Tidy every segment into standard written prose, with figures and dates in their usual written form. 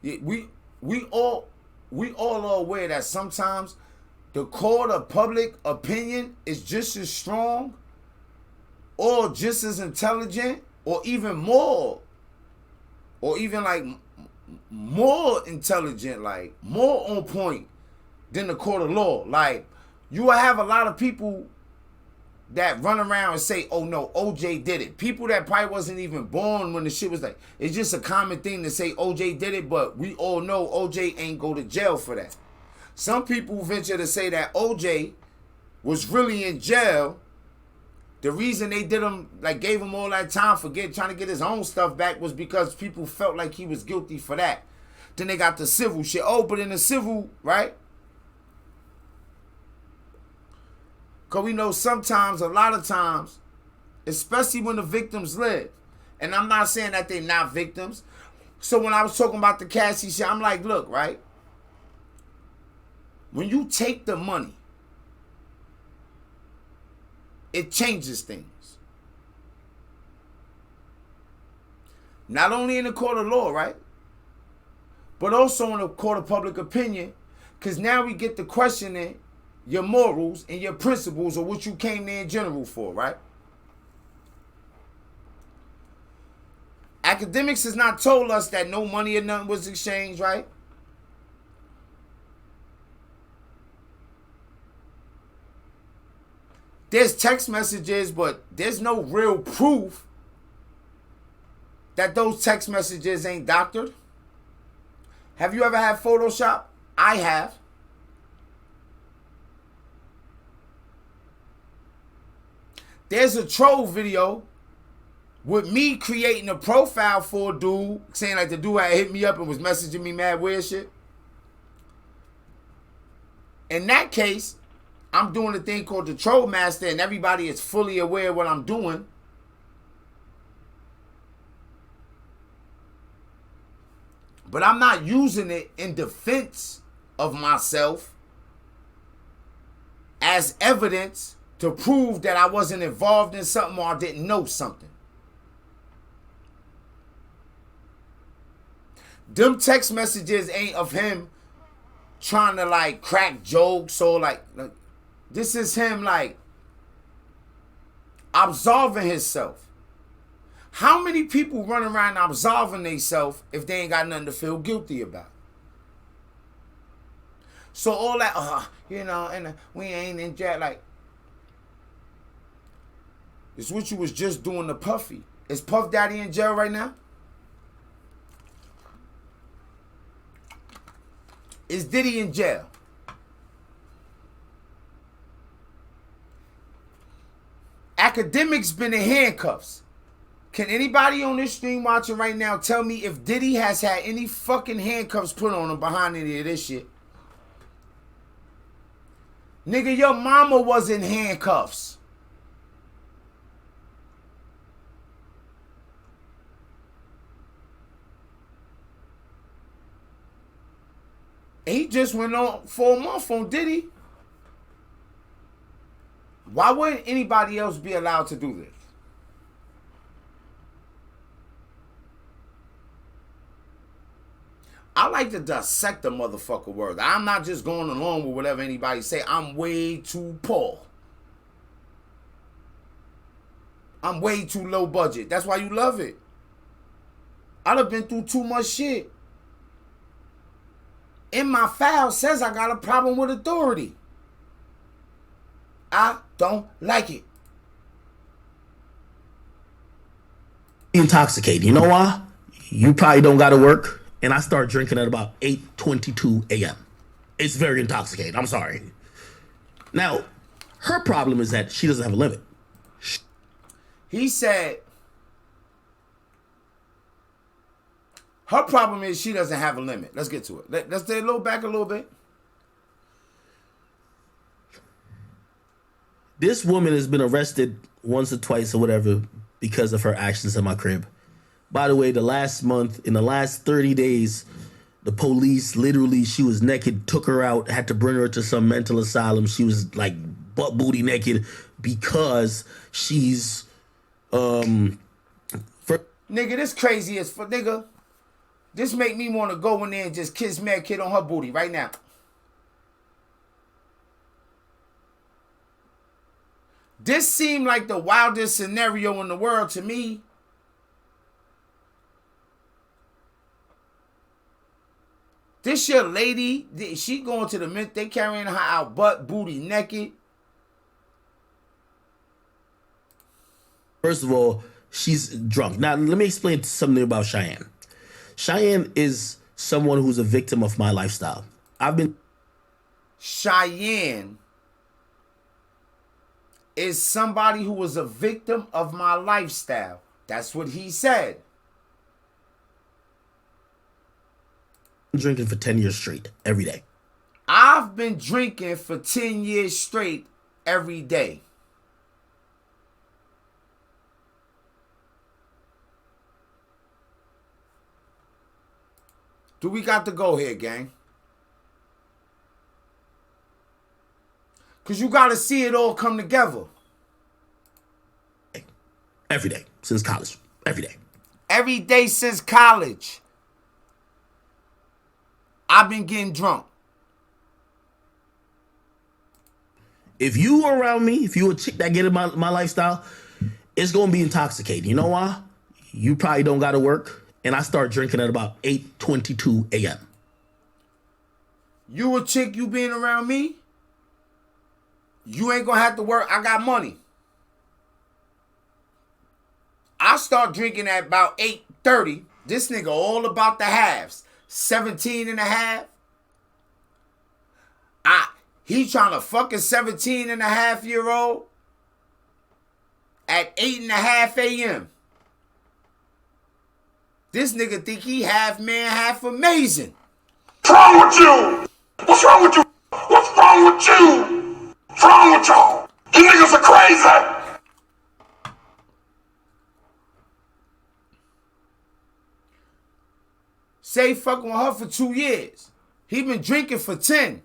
We all are aware that sometimes the court of public opinion is just as strong or just as intelligent or even more, or even like more intelligent, like more on point than the court of law. Like, you will have a lot of people that run around and say, oh no, OJ did it. People that probably wasn't even born when the shit was like, it's just a common thing to say OJ did it, but we all know OJ ain't go to jail for that. Some people venture to say that OJ was really in jail. The reason they did him, like gave him all that time for trying to get his own stuff back, was because people felt like he was guilty for that. Then they got the civil shit. Oh, but in the civil, right? Because we know sometimes, a lot of times, especially when the victims live, and I'm not saying that they're not victims. So when I was talking about the Cassie shit, I'm like, look, right? When you take the money, it changes things. Not only in the court of law, right? But also in the court of public opinion. Because now we get to questioning your morals and your principles, or what you came there in general for, right? Akademiks has not told us that no money or nothing was exchanged, right? There's text messages, but there's no real proof that those text messages ain't doctored. Have you ever had Photoshop? I have. There's a troll video with me creating a profile for a dude, saying like the dude had hit me up and was messaging me mad weird shit. In that case, I'm doing a thing called the Troll Master, and everybody is fully aware of what I'm doing. But I'm not using it in defense of myself as evidence to prove that I wasn't involved in something or I didn't know something. Them text messages ain't of him trying to like crack jokes or like this is him like absolving himself. How many people run around absolving themselves if they ain't got nothing to feel guilty about? So all that, and we ain't in jail. Like, it's what you was just doing to Puffy. Is Puff Daddy in jail right now? Is Diddy in jail? Akademiks been in handcuffs. Can anybody on this stream watching right now tell me if Diddy has had any fucking handcuffs put on him behind any of this shit? Nigga, your mama was in handcuffs. He just went on for a month on Diddy. Why wouldn't anybody else be allowed to do this? I like to dissect the motherfucker word. I'm not just going along with whatever anybody say. I'm way too poor. I'm way too low budget. That's why you love it. I'd have been through too much shit. In my file says I got a problem with authority. I don't like it. Intoxicated. You know why? You probably don't got to work, and I start drinking at about 8:22 a.m. It's very intoxicating. I'm sorry. Now, her problem is that she doesn't have a limit. He said her problem is she doesn't have a limit. Let's get to it. Let's stay back a little bit. This woman has been arrested once or twice or whatever because of her actions in my crib. By the way, in the last 30 days, the police literally, she was naked, took her out, had to bring her to some mental asylum. She was like butt booty naked because she's Nigga, this crazy as fuck, nigga. This make me want to go in there and just kiss Mad Kid on her booty right now. This seemed like the wildest scenario in the world to me. This your lady, she going to the mint, they carrying her out butt, booty, naked. First of all, she's drunk. Now, let me explain something about Cheyenne. Cheyenne is someone who's a victim of my lifestyle. Cheyenne is somebody who was a victim of my lifestyle. That's what he said. Drinking for 10 years straight, every day. I've been drinking for 10 years straight, every day. Do we got to go here, gang? Because you got to see it all come together. Every day, since college. Every day. Every day since college. I've been getting drunk. If you are around me, if you a chick that get in my lifestyle, it's going to be intoxicating. You know why? You probably don't got to work, and I start drinking at about 8:22 a.m. You a chick, you being around me, you ain't going to have to work. I got money. I start drinking at about 8:30. This nigga all about the halves. 17 and a half. He trying to fuck a 17 and a half year old at 8:30 a.m. This nigga think he half man, half amazing. What's wrong with you? What's wrong with you? What's wrong with you? What's wrong with y'all? You niggas are crazy. Say fucking with her for 2 years. He been drinking for 10.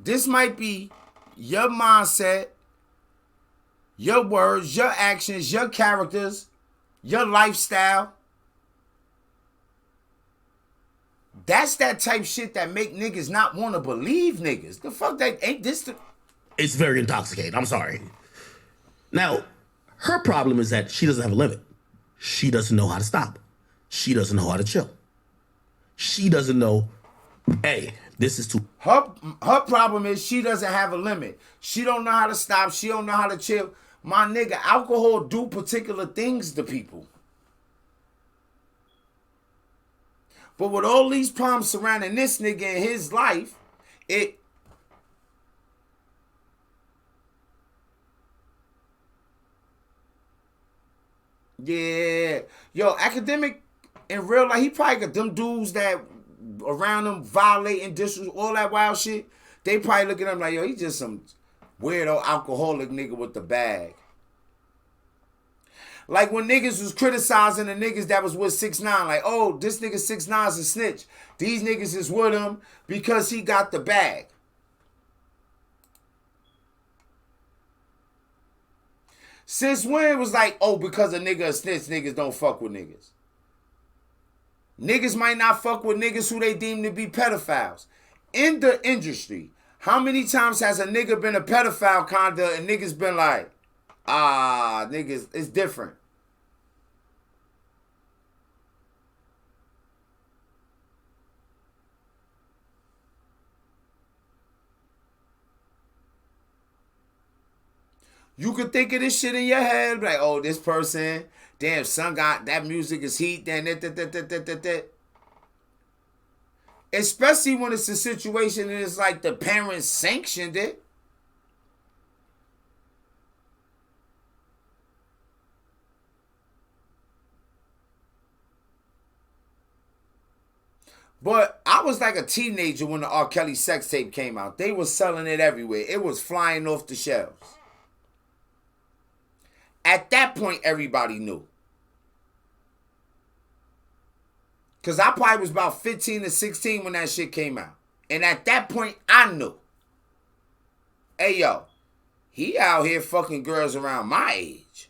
This might be your mindset, your words, your actions, your characters, your lifestyle. That's that type shit that make niggas not want to believe niggas. The fuck that ain't this the... It's very intoxicating. I'm sorry. Now, her problem is that she doesn't have a limit. She doesn't know how to stop. She doesn't know how to chill. She doesn't know, hey, this is too... Her problem is she doesn't have a limit. She don't know how to stop. She don't know how to chill. My nigga, alcohol do particular things to people. But with all these problems surrounding this nigga in his life, it... Yeah. Yo, Academic, in real life, he probably got them dudes that around him violating, disrespect, all that wild shit. They probably look at him like, yo, he just some weirdo alcoholic nigga with the bag. Like when niggas was criticizing the niggas that was with 6ix9ine, like, oh, this nigga 6ix9ine's a snitch. These niggas is with him because he got the bag. Since when it was like, oh, because a nigga a snitch, niggas don't fuck with niggas. Niggas might not fuck with niggas who they deem to be pedophiles. In the industry, how many times has a nigga been a pedophile kinda and niggas been like, niggas, it's different. You could think of this shit in your head, like, oh, this person, damn, son got, that music is heat, then that. Especially when it's a situation and it's like the parents sanctioned it. But I was like a teenager when the R. Kelly sex tape came out. They were selling it everywhere. It was flying off the shelves. At that point, everybody knew. Because I probably was about 15 or 16 when that shit came out. And at that point, I knew. Hey, yo, he out here fucking girls around my age.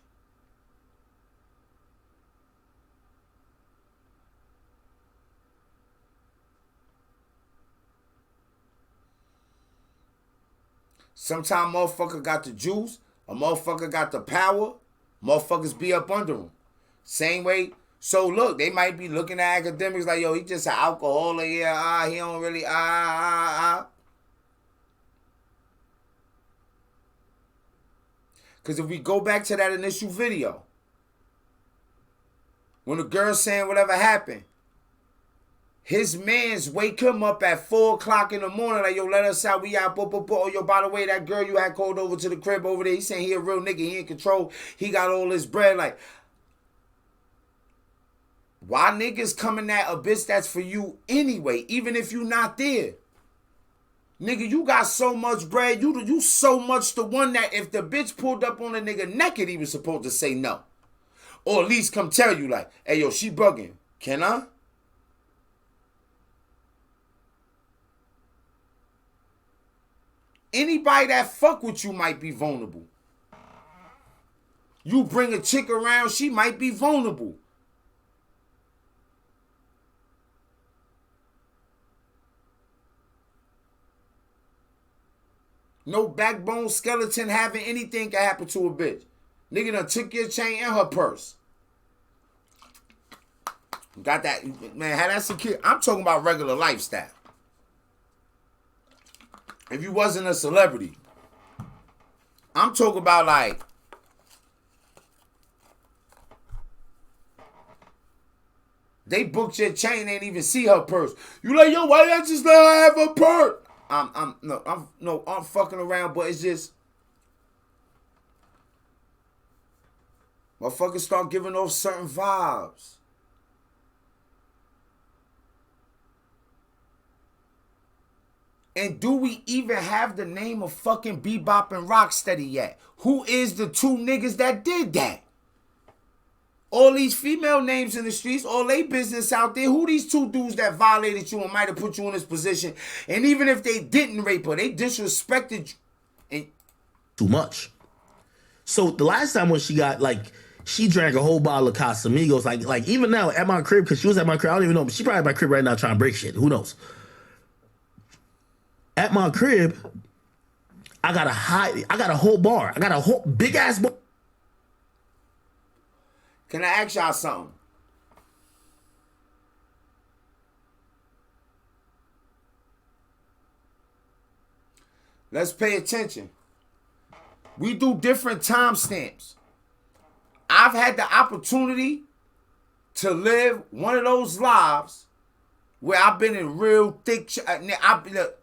Sometimes motherfucker got the juice, a motherfucker got the power, motherfuckers be up under him. Same way. So look, they might be looking at academics like, yo, he just an alcoholic, yeah, he don't really, Because if we go back to that initial video, when the girl's saying whatever happened, his mans wake him up at 4 o'clock in the morning, like, yo, let us out, we out, oh, yo, by the way, that girl you had called over to the crib over there, he saying he a real nigga, he in control, he got all this bread, like, why niggas coming at a bitch that's for you anyway, even if you not there? Nigga, you got so much bread, you so much the one that if the bitch pulled up on a nigga naked, he was supposed to say no. Or at least come tell you like, hey, yo, she bugging. Can I? Anybody that fuck with you might be vulnerable. You bring a chick around, she might be vulnerable. No backbone skeleton having anything can happen to a bitch. Nigga done took your chain and her purse. Got that, man, had that secure. I'm talking about regular lifestyle. If you wasn't a celebrity. I'm talking about like, they booked your chain, ain't even see her purse. You like, yo, why you just let her have her purse? I'm fucking around, but it's just motherfuckers start giving off certain vibes. And do we even have the name of fucking Bebop and Rocksteady yet? Who is the two niggas that did that? All these female names in the streets, all they business out there. Who these two dudes that violated you and might have put you in this position? And even if they didn't rape her, they disrespected you. And too much. So the last time when she got like, she drank a whole bottle of Casamigos. Like even now at my crib, because she was at my crib, I don't even know, but she probably at my crib right now trying to break shit. Who knows? At my crib, I got a whole bar. I got a whole big ass bar. Can I ask y'all something? Let's pay attention. We do different timestamps. I've had the opportunity to live one of those lives where I've been in real thick shit. The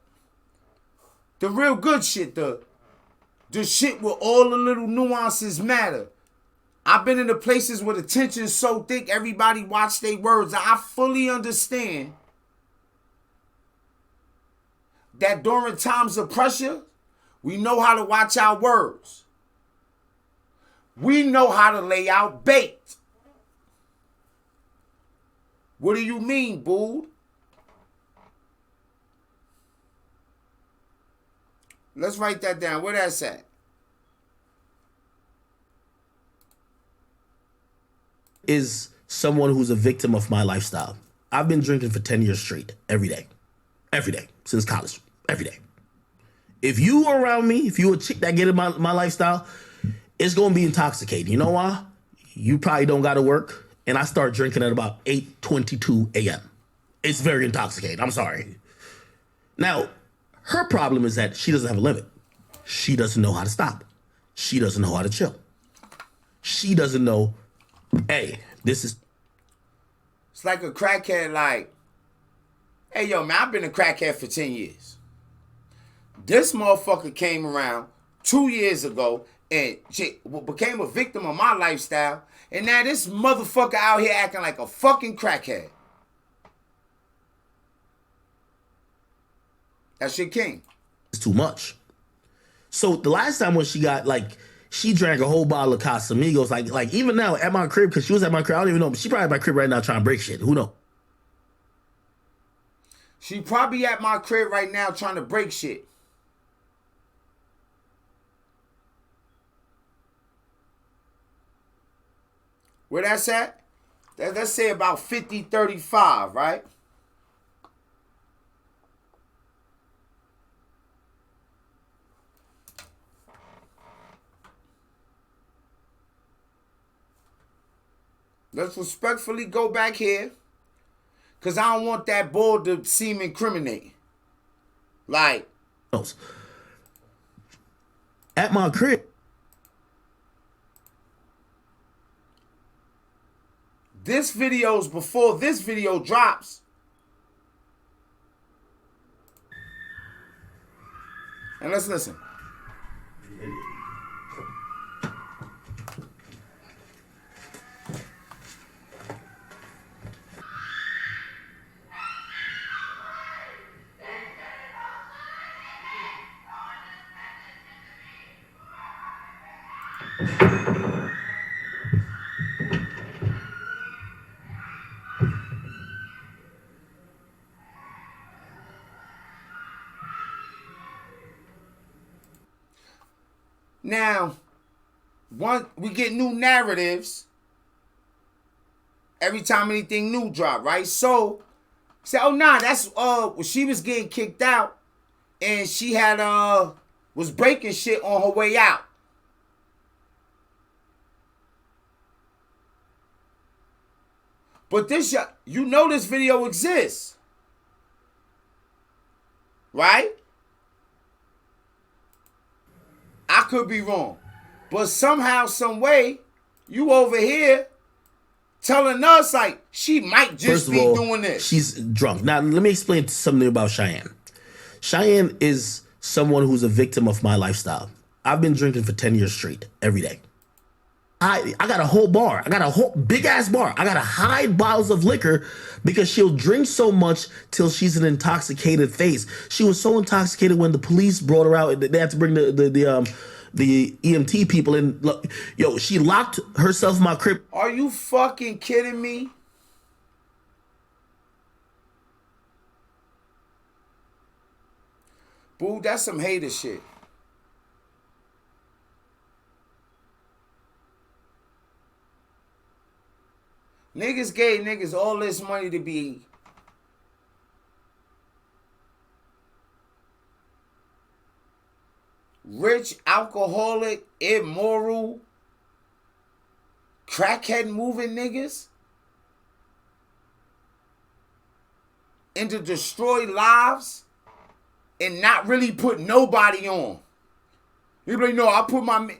real good shit, the shit where all the little nuances matter. I've been in the places where the tension's so thick, everybody watch their words. I fully understand that during times of pressure, we know how to watch our words. We know how to lay out bait. What do you mean, boo? Let's write that down. Where that's at? Is someone who's a victim of my lifestyle. I've been drinking for 10 years straight, every day, since college, every day. If you are around me, if you a chick that get in my lifestyle, it's going to be intoxicating. You know why? You probably don't got to work, and I start drinking at about 8:22 a.m. It's very intoxicating. I'm sorry. Now, her problem is that she doesn't have a limit. She doesn't know how to stop. She doesn't know how to chill. She doesn't know, hey, this is... It's like a crackhead like, hey, yo, man, I've been a crackhead for 10 years. This motherfucker came around 2 years ago and became a victim of my lifestyle, and now this motherfucker out here acting like a fucking crackhead. That's your king. It's too much. So the last time when she got like, she drank a whole bottle of Casamigos. Like even now at my crib, because she was at my crib, I don't even know, but she probably at my crib right now trying to break shit. Who knows? She probably at my crib right now trying to break shit. Where that's at? Let's say about 50-35, right? Let's respectfully go back here. Because I don't want that bull to seem incriminating. Like. At my crib. This video's before this video drops. And let's listen. Now, we get new narratives every time anything new drop, right? So, say, oh nah, that's when she was getting kicked out and she had was breaking shit on her way out. But this, you know, this video exists, right? I could be wrong. But somehow, some way, you over here telling us like she might just be doing this. She's drunk. Now, let me explain something about Cheyenne. Cheyenne is someone who's a victim of my lifestyle. I've been drinking for 10 years straight, every day. I got a whole bar. I got a whole big ass bar. I got to hide bottles of liquor because she'll drink so much till she's an intoxicated phase. She was so intoxicated when the police brought her out. They had to bring the EMT people in. Look, yo, she locked herself in my crib. Are you fucking kidding me? Boo, that's some hater shit. Niggas gave niggas all this money to be rich, alcoholic, immoral, crackhead moving niggas, and to destroy lives and not really put nobody on. You be like, no, I put my...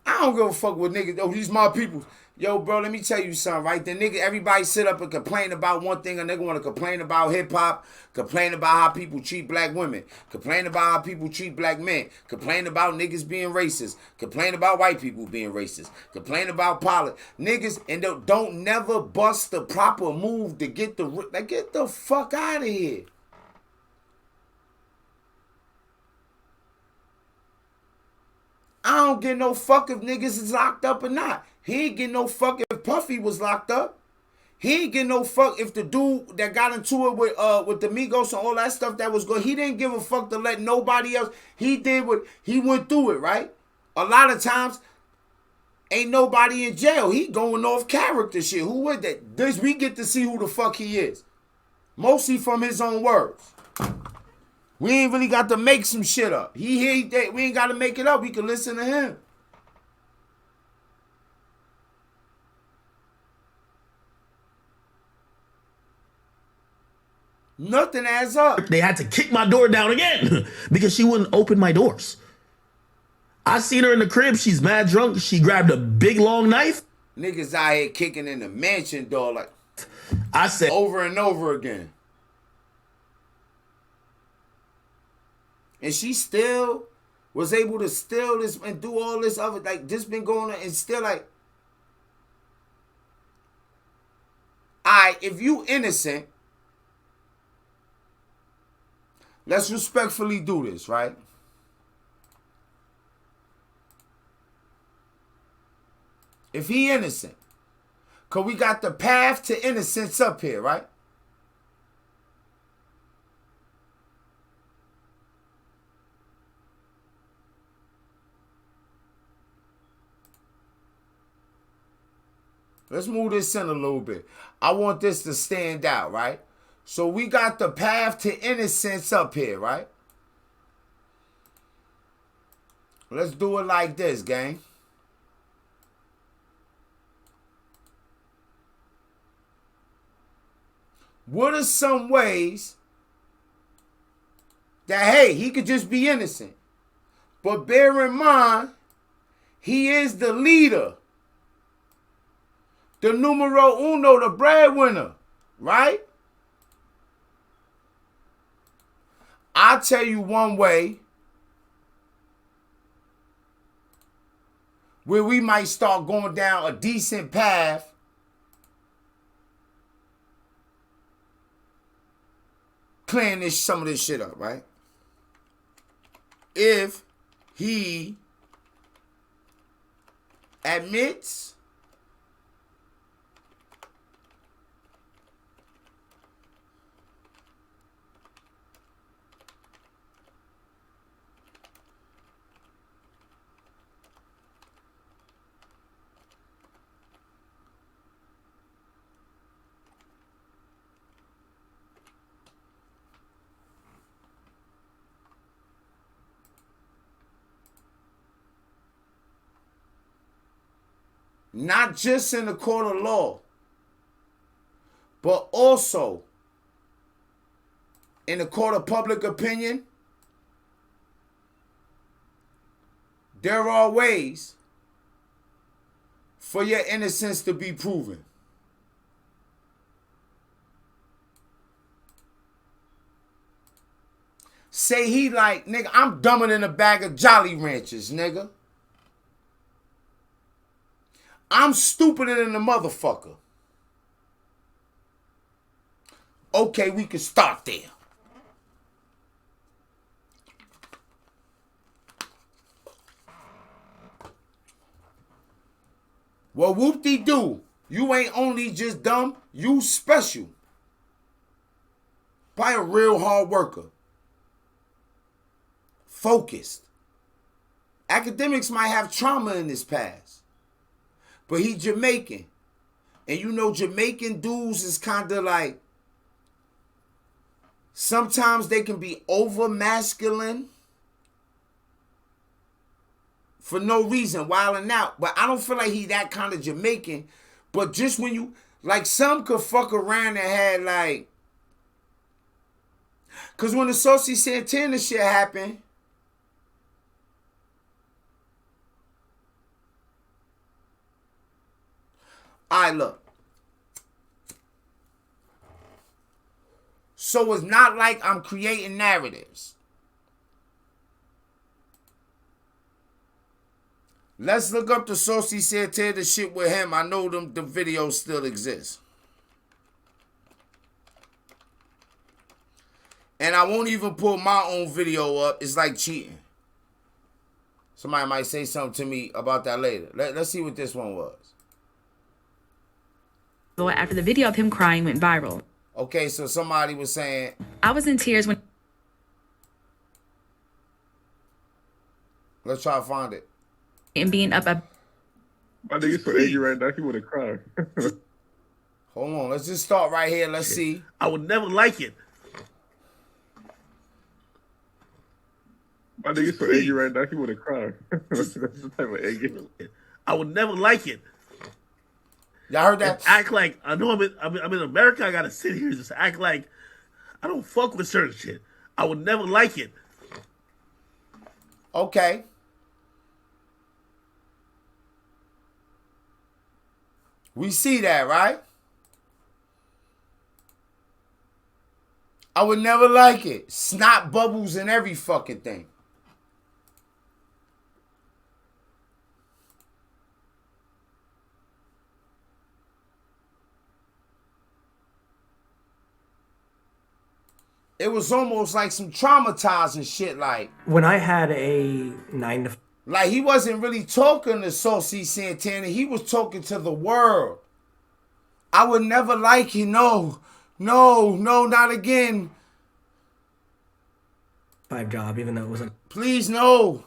I don't give a fuck with niggas. Oh, these my people. Yo, bro, let me tell you something, right? The nigga, everybody sit up and complain about one thing. A nigga want to complain about hip-hop, complain about how people treat black women, complain about how people treat black men, complain about niggas being racist, complain about white people being racist, complain about politics. Niggas, and don't never bust the proper move to get the... Like, get the fuck out of here. I don't give no fuck if niggas is locked up or not. He ain't get no fuck if Puffy was locked up. He ain't get no fuck if the dude that got into it with the Migos and all that stuff that was good. He didn't give a fuck to let nobody else. He did what he went through it, right? A lot of times, ain't nobody in jail. He going off character shit. Who is that? This we get to see who the fuck he is. Mostly from his own words. We ain't really got to make some shit up. We ain't got to make it up. We can listen to him. Nothing adds up. They had to kick my door down again because she wouldn't open my doors. I seen her in the crib. She's mad drunk. She grabbed a big long knife. Niggas out here kicking in the mansion door like I said over and over again. And she still was able to steal this and do all this other, like, this been going on and still like, alright, if you innocent, let's respectfully do this, right? If he innocent, cause we got the path to innocence up here, right? Let's move this in a little bit. I want this to stand out, right? So we got the path to innocence up here, right? Let's do it like this, gang. what are some ways that, hey, he could just be innocent? But bear in mind, he is the leader, the numero uno, the breadwinner, right? I'll tell you one way where we might start going down a decent path. Clearing some of this shit up, right? If he admits not just in the court of law, but also in the court of public opinion, there are ways for your innocence to be proven. Say he like, nigga, I'm dumber than a bag of Jolly Ranchers, nigga. I'm stupider than a motherfucker. Okay, we can start there. Well, whoop-de-doo. You ain't only just dumb, you special. Probably a real hard worker. Focused. Akademiks might have trauma in his past. But he Jamaican. And you know Jamaican dudes is kind of like, sometimes they can be over masculine for no reason, wilding out. But I don't feel like he that kind of Jamaican. But just when you, like some could fuck around and had like, because when the Saucy Santana shit happened, all right, look. So it's not like I'm creating narratives. Let's look up the Saucy Santana shit with him. I know the videos still exist. And I won't even pull my own video up. It's like cheating. Somebody might say something to me about that later. Let's see what this one was. After the video of him crying went viral. Okay, so somebody was saying, I was in tears when... Let's try to find it. And being up... My nigga's so angry right now, he would have cried. Hold on, let's just start right here. Let's see. I would never like it. My nigga's so angry right now, he would have cried. That's the type of anger. I would never like it. Y'all heard that? Act like I know I'm in America. I gotta sit here and just act like I don't fuck with certain shit. I would never like it. Okay. We see that, right? I would never like it. Snot bubbles and every fucking thing. It was almost like some traumatizing shit, like. When I had a 9 to... Like, he wasn't really talking to Saucy Santana. He was talking to the world. I would never like you. No, not again. 5 job, even though it wasn't... Please, no.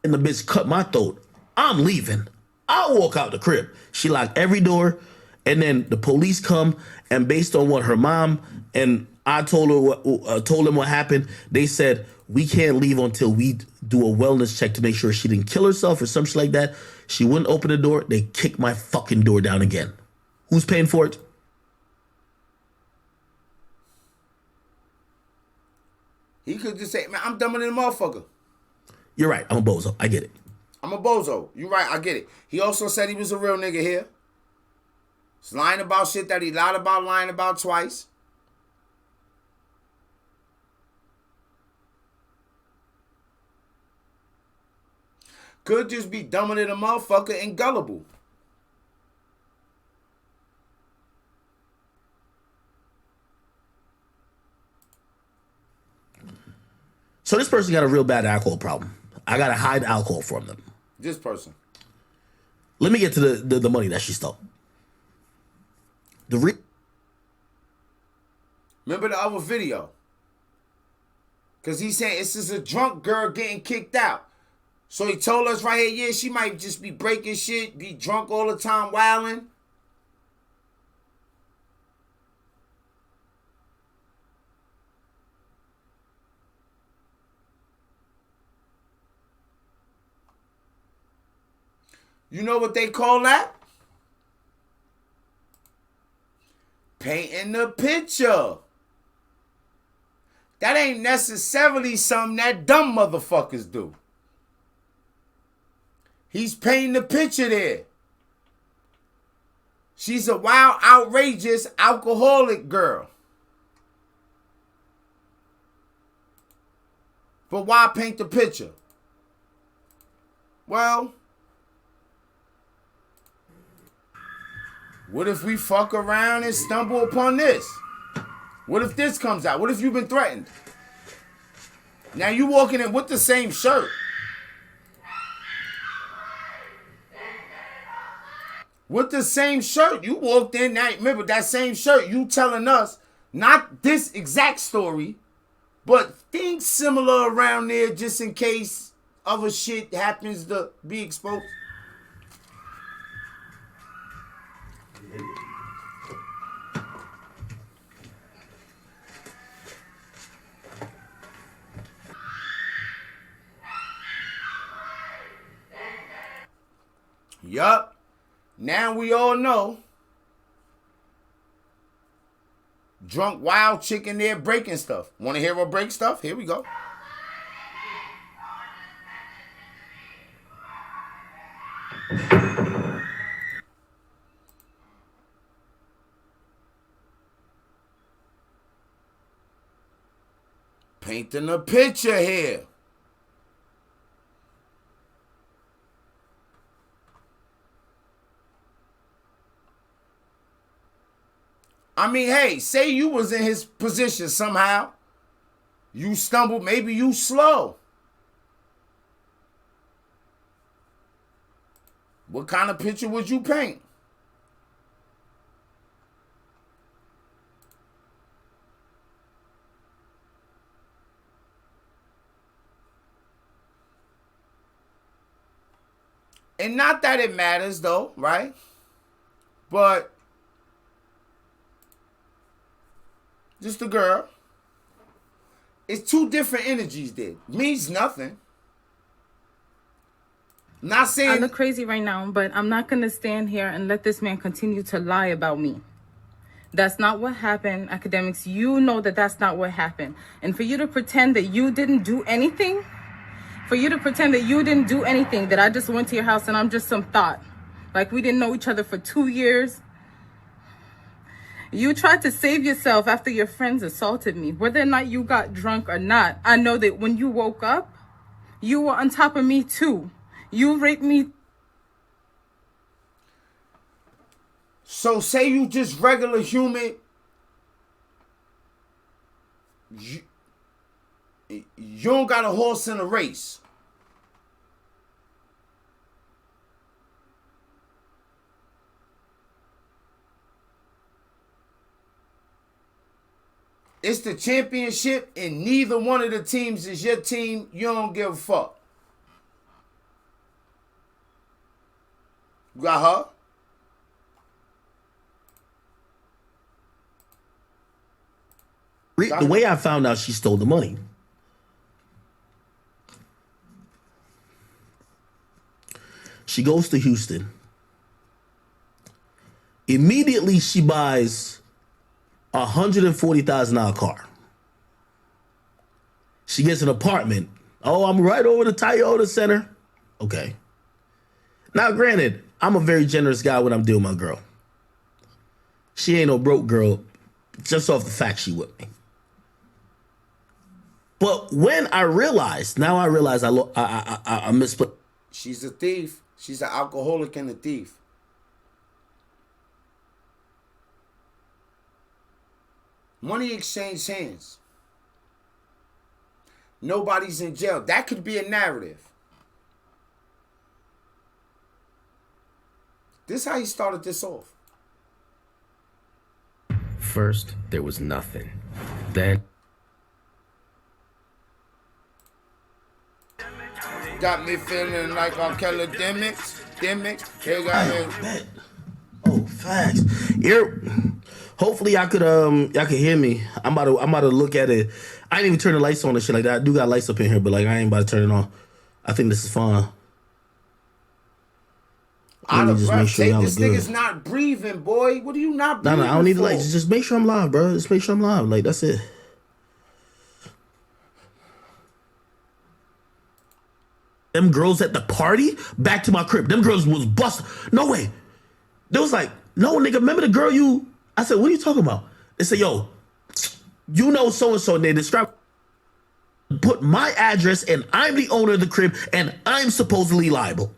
And the bitch cut my throat. I'm leaving. I'll walk out the crib. She locked every door. And then the police come, and based on what her mom and I told them what happened, they said we can't leave until we do a wellness check to make sure she didn't kill herself or something like that. She wouldn't open the door. They kicked my fucking door down again. Who's paying for it? He could just say, man, I'm dumber than a motherfucker. You're right. I'm a bozo. I get it. I'm a bozo. You right, I get it. He also said he was a real nigga here. He's lying about shit that he lied about, lying about twice. Could just be dumber than a motherfucker and gullible. So this person got a real bad alcohol problem. I gotta hide alcohol from them. This person. Let me get to the money that she stole. Remember the other video? Because he's saying it's just a drunk girl getting kicked out. So he told us right here, yeah, she might just be breaking shit, be drunk all the time, wilding. You know what they call that? Painting the picture. That ain't necessarily something that dumb motherfuckers do. He's painting the picture there. She's a wild, outrageous, alcoholic girl. But why paint the picture? Well, what if we fuck around and stumble upon this? What if this comes out? What if you've been threatened? Now you walking in with the same shirt. With the same shirt. You walked in, now remember that same shirt, you telling us, not this exact story, but things similar around there just in case other shit happens to be exposed. Yup. Now we all know. Drunk wild chick in there breaking stuff. Want to hear her break stuff? Here we go. Painting a picture here. I mean, hey, say you was in his position somehow. You stumbled, maybe you slow. What kind of picture would you paint? And not that it matters though, right? But just a girl. It's two different energies there. Means nothing. Not saying I look crazy right now, but I'm not going to stand here and let this man continue to lie about me. That's not what happened, Akademiks. You know that that's not what happened. And for you to pretend that you didn't do anything, that I just went to your house and I'm just some thought, like we didn't know each other for 2 years. You tried to save yourself after your friends assaulted me. Whether or not you got drunk or not, I know that when you woke up, you were on top of me too. You raped me. So say you just regular human. You don't got a horse in a race. It's the championship and neither one of the teams is your team. You don't give a fuck. You got her? The way I found out she stole the money. She goes to Houston. Immediately, she buys a $140,000 car. She gets an apartment. Oh, I'm right over the Toyota Center. Okay. Now, granted, I'm a very generous guy when I'm dealing with my girl. She ain't no broke girl, just off the fact she with me. But when I realized, I misplaced. She's a thief. She's an alcoholic and a thief. Money exchanged hands. Nobody's in jail. That could be a narrative. This is how he started this off. First, there was nothing. Then Got me feeling like Akademiks. They got me. Oh, facts. Hopefully y'all could hear me. I'm about to look at it. I ain't even turn the lights on and shit like that. I do got lights up in here, but like I ain't about to turn it on. I think this is fine. Out of breath. Sure This nigga's not breathing, boy. What are you not breathing? No, I don't need the for? lights. Just make sure I'm live, bro. Just make sure I'm live. Like that's it. Them girls at the party, back to my crib. Them girls was busting. No way. They was like, no, nigga, remember the girl you... I said, what are you talking about? They said, yo, you know so-and-so. And they described... Put my address and I'm the owner of the crib and I'm supposedly liable.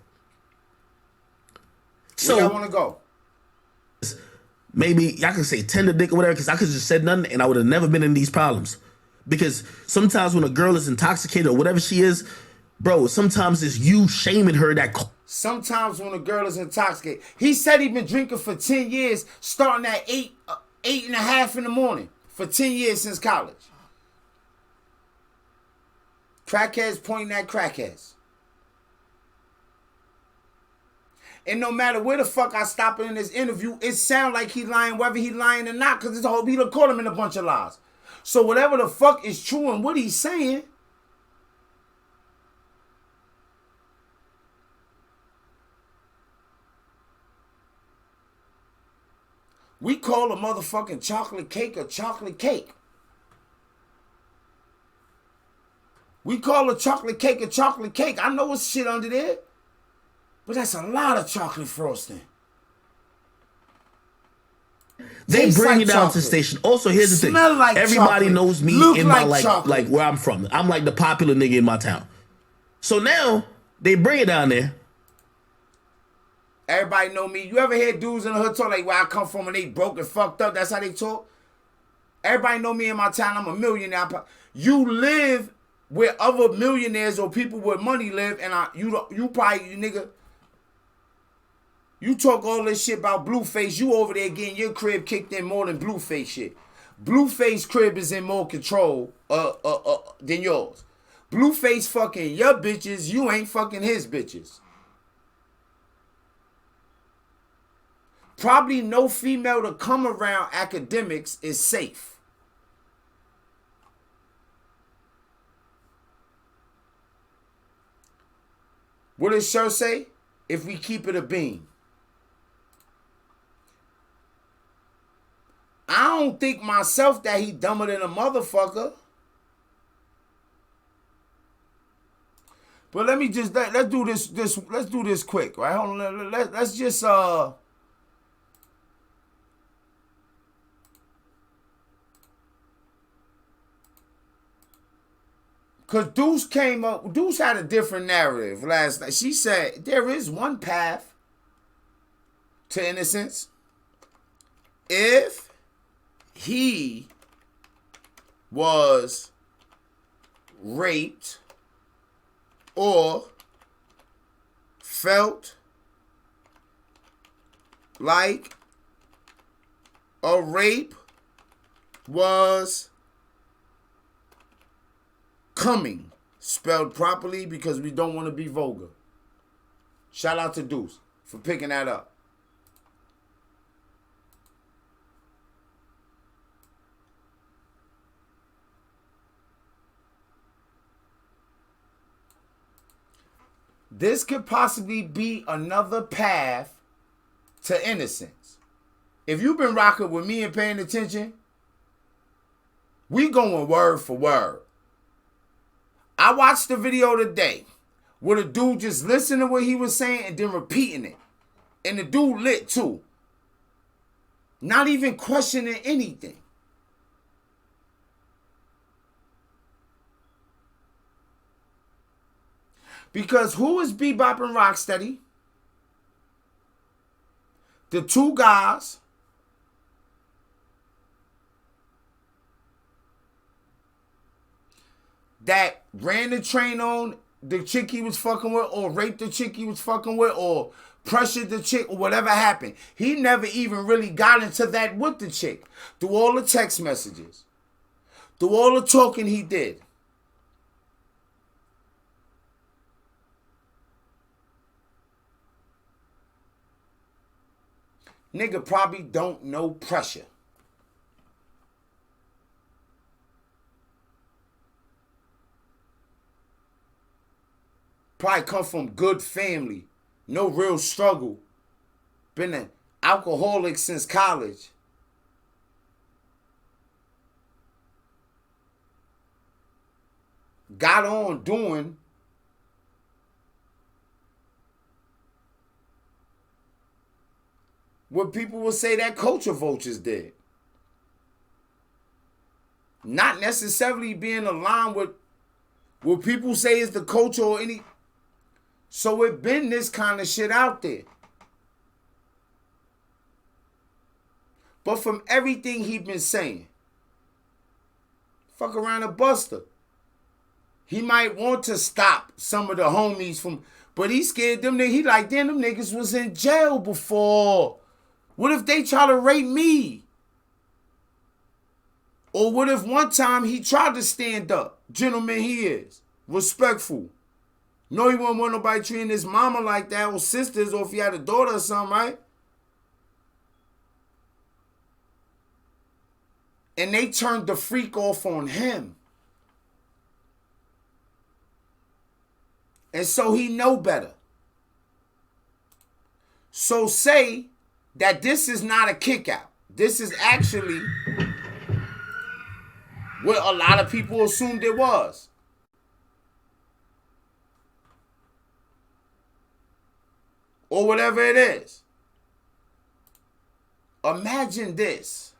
So... Where y'all want to go? Maybe y'all can say tender dick or whatever because I could just said nothing and I would have never been in these problems. Because sometimes when a girl is intoxicated or whatever she is... Bro, sometimes it's you shaming her that... Sometimes when a girl is intoxicated. He said he been drinking for 10 years, starting at 8:30 in the morning. For 10 years since college. Crackheads pointing at crackheads. And no matter where the fuck I stop in this interview, it sound like he lying, whether he lying or not, because it's a whole... He done caught him in a bunch of lies. So whatever the fuck is true and what he's saying... We call a motherfucking chocolate cake a chocolate cake. We call a chocolate cake a chocolate cake. I know it's shit under there, but that's a lot of chocolate frosting. They bring me down to the station. Also, here's the thing. Like everybody chocolate. knows me Look in my like like where I'm from. I'm like the popular nigga in my town. So now they bring it down there. Everybody know me. You ever hear dudes in the hood talk like where I come from and they broke and fucked up? That's how they talk. Everybody know me in my town. I'm a millionaire. You live where other millionaires or people with money live, and you probably, nigga, you talk all this shit about Blueface. You over there getting your crib kicked in more than Blueface shit. Blueface crib is in more control than yours. Blueface fucking your bitches. You ain't fucking his bitches. Probably no female to come around Akademiks is safe. What does Sher say? If we keep it a bean. I don't think myself that he dumber than a motherfucker. But let me just let's do this quick, right? Hold on, let's just Because Deuce had a different narrative last night. She said there is one path to innocence. If he was raped or felt like a rape was coming, spelled properly because we don't want to be vulgar. Shout out to Deuce for picking that up. this could possibly be another path to innocence. If you've been rocking with me and paying attention, we going word for word. I watched the video today where the dude just listened to what he was saying and then repeating it. And the dude lit too. Not even questioning anything. Because who is Bebop and Rocksteady? The two guys that ran the train on the chick he was fucking with, or raped the chick he was fucking with, or pressured the chick, or whatever happened. He never even really got into that with the chick. Through all the text messages. Through all the talking he did. Nigga probably don't know pressure. Probably come from good family. No real struggle. Been an alcoholic since college. Got on doing what people would say that culture vultures did. Not necessarily being aligned with what people say is the culture or any. So it been this kind of shit out there. But from everything he been saying, fuck around a buster. He might want to stop some of the homies from, but he scared them. He like, damn, them niggas was in jail before. What if they try to rape me? Or what if one time he tried to stand up? Gentleman he is. Respectful. No, he wouldn't want nobody treating his mama like that, or sisters, or if he had a daughter or something, right? And they turned the freak off on him. And so he know better. So say that this is not a kick out. This is actually what a lot of people assumed it was. Or whatever it is. Imagine this.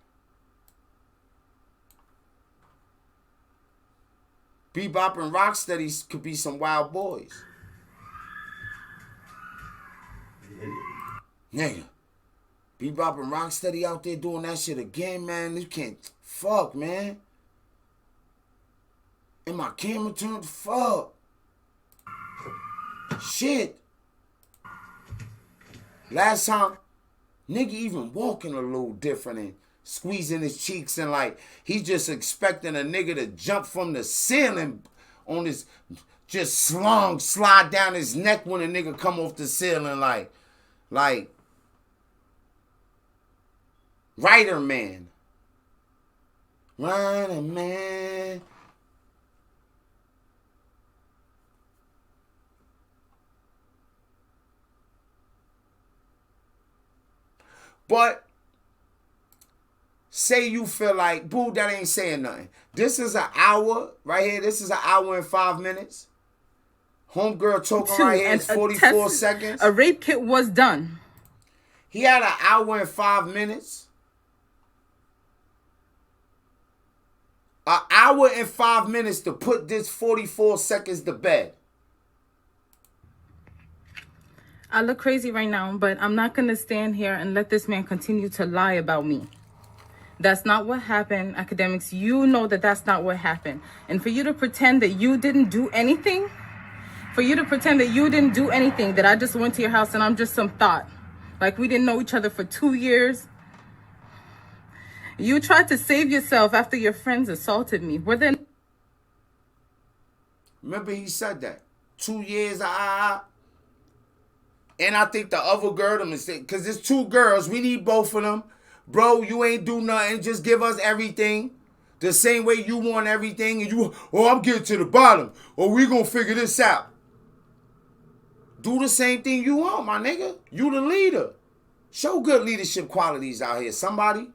Bebop and Rocksteady could be some wild boys. Nigga. Bebop and Rocksteady out there doing that shit again, man. You can't. Fuck, man. And my camera turned. Fuck. Shit. Last time, nigga even walking a little different and squeezing his cheeks and like he's just expecting a nigga to jump from the ceiling on his, just slide down his neck when a nigga come off the ceiling like Writer Man. Writer Man. But say you feel like, boo, that ain't saying nothing. This is an hour right here. This is an hour and 5 minutes. Homegirl talking right here is 44 seconds. A rape kit was done. He had an hour and 5 minutes. An hour and 5 minutes to put this 44 seconds to bed. I look crazy right now, but I'm not going to stand here and let this man continue to lie about me. That's not what happened, Akademiks. You know that that's not what happened. And for you to pretend that you didn't do anything, that I just went to your house and I'm just some thought, like we didn't know each other for 2 years. You tried to save yourself after your friends assaulted me. Remember he said that. 2 years, And I think the other girl, because there's two girls, we need both of them. Bro, you ain't do nothing. Just give us everything. The same way you want everything. And I'm getting to the bottom. Or we gonna figure this out. do the same thing you want, my nigga. You the leader. Show good leadership qualities out here, somebody.